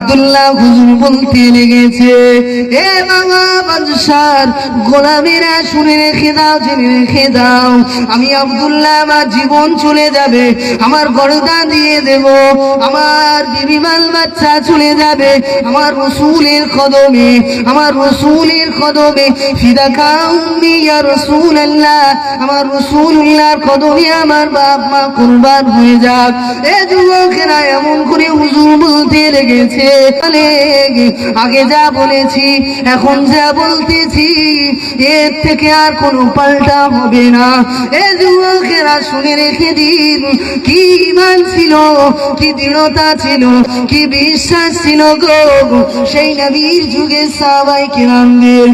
আব্দুল্লাহ হুজুর বলতে লেগেছে, এ বাবা বাদশার গোলামেরা শুনে রেখে দাও, জেনে রেখে দাও, আমি আব্দুল্লাহ আমার জীবন চলে যাবে, আমার গর্দান দিয়ে দেব, আমার বিবি বাল বাচ্চা চলে যাবে আমার রাসূলের কদমে, আমার রাসূলের কদমে। ফিদাকা উম্মি ইয়া রাসূলুল্লাহ, আমার রাসূলুল্লাহর কদমে আমার বাপ মা কুরবান হয়ে যাক। এ যুবকেরা এমন করে হুজুর বলতে লেগেছে, আগে যা বলেছি এখন যা বলতেছি এর থেকে আর কোনো পাল্টা হবে না। এ যুবকেরা শুনে রেখে দিন, কি ঈমান ছিল, কি দৃঢ়তা ছিল, কি বিশ্বাস ছিল গো সেই নবীর যুগে সাহাবায়ে কেরামদের।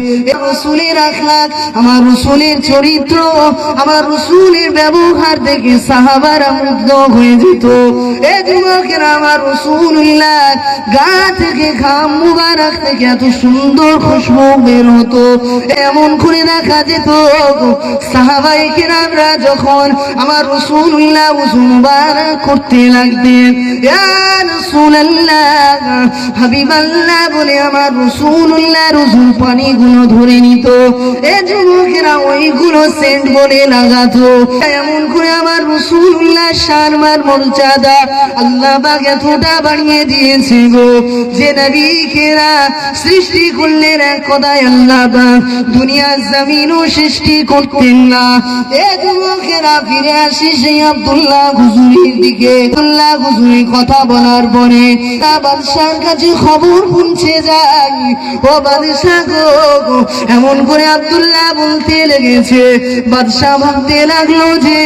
রাসূলের আখলাক, আমার রাসূলের চরিত্র, আমার রাসূলের ব্যবহার দেখে সাহাবারা মুগ্ধ হয়ে যেত। এ যুবকেরা আমার রাসূলুল্লাহ গা থেকে ঘাম মুবারক থেকে এত সুন্দর খুশবু বের হতো, এমন করে দেখা যেত সাহাবায়ে কেরামরা যখন আমার রাসূলুল্লাহ ওযু মুবারক করতে লাগতেন, ইয়া রাসূলুল্লাহ হাবিবাল্লাহ বলে আমার রাসূলুল্লাহর ওযুর পানিগুলো ধরে নিত, এ যুবকেরা ওইগুলো সেন্ট বলে লাগাতো। এমন করে আমার রাসূলুল্লাহ শানমার মর্যাদা আল্লাহ পাক এতটা বাড়িয়ে দিয়েছে গো, যে নবীকেরা সৃষ্টি করলেন এক কথায় আল্লাহ পাক দুনিয়ার জমিনও সৃষ্টি করতেন না। এ যুবকেরা ফিরে আসি সেই আব্দুল্লাহ হুজুরের দিকে। আব্দুল্লাহ হুজুরের কথা বলার পরে তা বাদশার কাছে খবর পৌঁছে যায়, ও বাদশা গো, এমন করে আব্দুল্লাহ বলতে লেগেছে। বাদশা ভাবতে লাগলো যে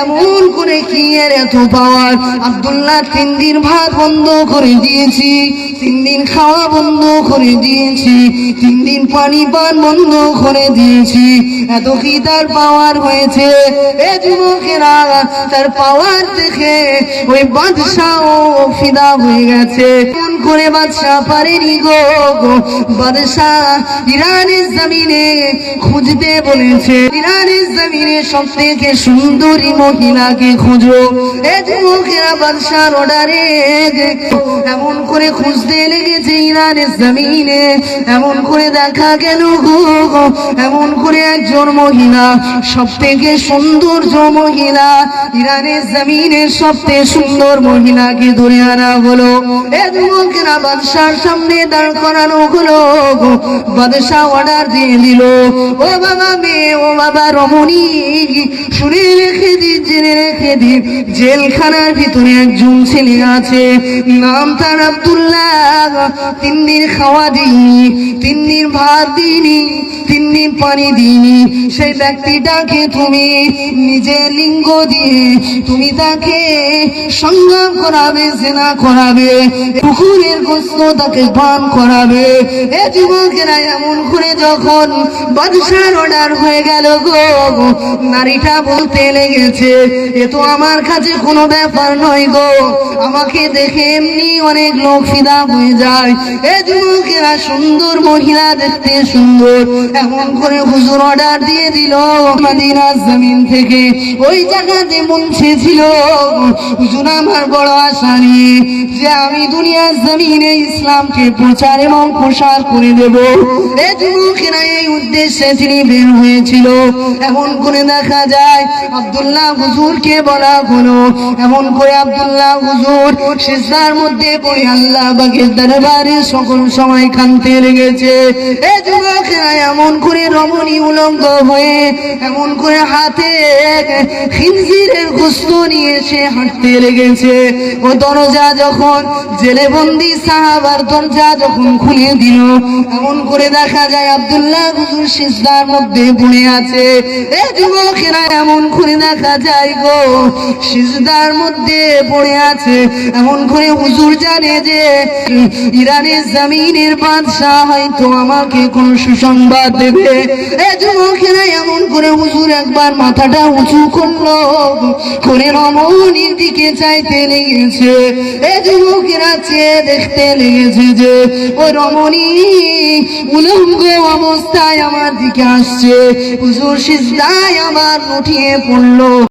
এমন করে কি এর এত পাওয়ার। আব্দুল্লাহ 3 দিন ভাত বন্ধ করে দিয়েছি, 3 দিন খাওয়া বন্ধ করে দিয়েছি, 3 দিন পানি পান বন্ধ করে দিয়েছি, এত কি তার পাওয়ার হয়েছে। এ যুবকেরা তার পাওয়ার দেখে ওই বাদশাও ফিদা হয়ে গেছে। এমন করে বাদশা পারেনি গো, বাদশা ইরানের জমিনে খুঁজতে বলেছে, ইরানের জমিনে সব থেকে সুন্দরী মহিলাকে খুঁজো। এ যুবকেরা বাদশার অর্ডারে এমন করে খুঁজতে লেগেছে ইরানের জমিনে। এমন করে দেখা গেল গো, এমন করে একজন মহিলা, সব থেকে সৌন্দর্য মহিলা, ইরানের জমিনের সবচেয়ে সুন্দর মহিলাকে ধরে আনা হলো। এ যুবকেরা বাদশার সামনে দাঁড় করানো হলো। বাদশাহ অর্ডার দিয়ে দিল, ও বাবা মেয়ে, ও বাবা রমণী, শুনে রেখে দিন, জেনে রেখে দিন, জেলখানার ভিতরে একজন ছেলে আছে, নাম তার আব্দুল্লাহ। 3 দিন খাওয়া দিইনি, 3 দিন ভাত দিইনি, 3 দিন পানি দিইনি। সেই ব্যক্তিটাকে তুমি নিজের লিঙ্গ দিয়ে তুমি তাকে সংগ্রাম করাবে, জেনা করাবে, পুকুরের গোস্ত তাকে পান করাবে। এ যুবকেরা এমন করে যখন বাদশার অর্ডার হয়ে গেল গো, নারীটা বলতে লেগেছে, এ তো আমার কাছে কোনো ব্যাপার নয় গো, আমাকে দেখে এমনি অনেক লোক ফিদা হয়ে যায়। এ যুবকেরা সুন্দর মহিলা, দেখতে সুন্দর, এমন করে হুজুর অর্ডার দিয়ে দিল মদিনার জমিন থেকে ওই জায়গাতে পৌঁছেছিল। হুজুর আমার বড় আশা নিয়ে যে আমি দুনিয়ার জমিনে ইসলামকে প্রচার এবং প্রসার করে দেব, এ যুবকেরা এই উদ্দেশ্যে তিনি বের হয়েছিল। এমন করে দেখা যায় আব্দুল্লাহ হুজুরকে বলা হলো, এমন করে আব্দুল্লাহ হুজুর সিজদার মধ্যে পড়ে আল্লাহ পাকের দরবারে সকল সময় কাঁদতে লেগেছে। এ যুবকেরা এমন করে রমণী উলঙ্গ হয়ে এমন করে হাতে খিনজিরের গোশত নিয়ে সে হাঁটতে লেগেছে। ও দরজা যখন জেলে বন্দি সাহাবার দরজা যখন খুলে দিল, এমন করে দেখা যায় আব্দুল্লাহ হুজুর সিজদার মধ্যে পড়ে আছে। এ যুবকেরা এমন করে দেখা যায় গো, সিজদার মধ্যে পড়ে আছে। এমন করে হুজুর জানে যে ইরানের জমিনের বাদশাহ হয়তো আমাকে কোন সুসংবাদ দেবে। এ যুবকেরা এমন করে হুজুর একবার মাথাটা উঁচু করলো, করে রমণীর দিকে চাইতে লেগেছে। এ যুবকেরা চেয়ে দেখতে লেগেছে যে ওই রমণী উলঙ্গ অবস্থায় আমার দিকে আসছে। হুজুর সিজদায় আবার উঠিয়ে পড়লো।